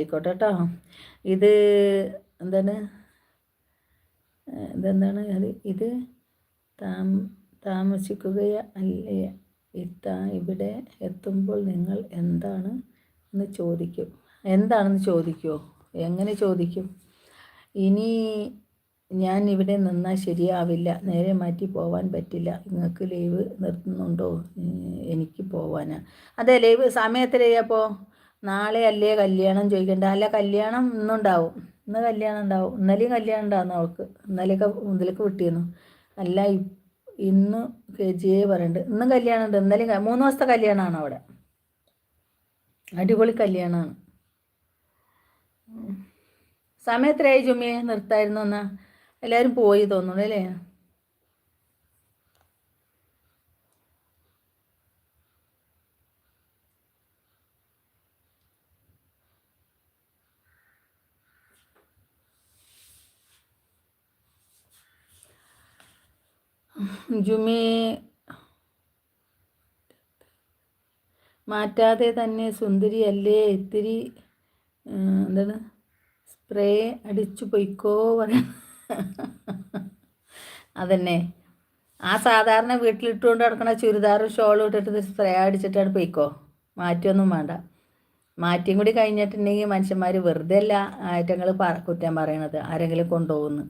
ആയിക്കോട്ടെ കേട്ടോ. ഇത് എന്താണ് ഇതെന്താണ് ഇത് താമസിക്കുകയല്ലേ? ഇവിടെ എത്തുമ്പോൾ നിങ്ങൾ എന്താണെന്ന് ചോദിക്കും. എന്താണെന്ന് ചോദിക്കുമോ? എങ്ങനെ ചോദിക്കും? ഇനി ഞാൻ ഇവിടെ നിന്നാൽ ശരിയാവില്ല, നേരെ മാറ്റി പോവാൻ പറ്റില്ല, നിങ്ങൾക്ക് ലീവ് നിർത്തുന്നുണ്ടോ? എനിക്ക് പോവാനാ. അതെ, ലീവ് സമയത്തിലപ്പോൾ നാളെ അല്ലേ കല്യാണം ചോദിക്കണ്ട? അല്ല, കല്യാണം ഇന്നുണ്ടാവും, ഇന്ന് കല്യാണം ഉണ്ടാവും. ഇന്നലെയും കല്യാണം ഉണ്ടാകുന്നു അവൾക്ക്, ഇന്നലെയൊക്കെ മുതലേക്ക് വിട്ടിരുന്നു. അല്ല, ഇന്ന് KGA പറയുന്നുണ്ട്, ഇന്നും കല്യാണം ഉണ്ട്, ഇന്നലെയും 3 ദിവസത്തെ കല്യാണമാണ് അവിടെ. അടിപൊളി കല്യാണമാണ്. സമയത്രയായി ജുമിയെ നിർത്തായിരുന്നു എന്നാ? എല്ലാവരും പോയി തോന്നുന്നു അല്ലേ? ജുമി മാറ്റാതെ തന്നെ സുന്ദരിയല്ലേ, ഇത്തിരി എന്താണ് സ്പ്രേ അടിച്ചു പൊയ്ക്കോ പറയാം. അതന്നെ, ആ സാധാരണ വീട്ടിലിട്ടുകൊണ്ട് നടക്കണ ചുരിദാറും ഷോളും ഇട്ടിട്ട് സ്പ്രേ അടിച്ചിട്ടാണ് പൊയ്ക്കോ. മാറ്റിയൊന്നും വേണ്ട. മാറ്റിയും കൂടി കഴിഞ്ഞിട്ടുണ്ടെങ്കിൽ മനുഷ്യന്മാർ വെറുതെ അല്ല ആറ്റങ്ങൾ കുറ്റം പറയണത്, ആരെങ്കിലും കൊണ്ടുപോകുന്നു.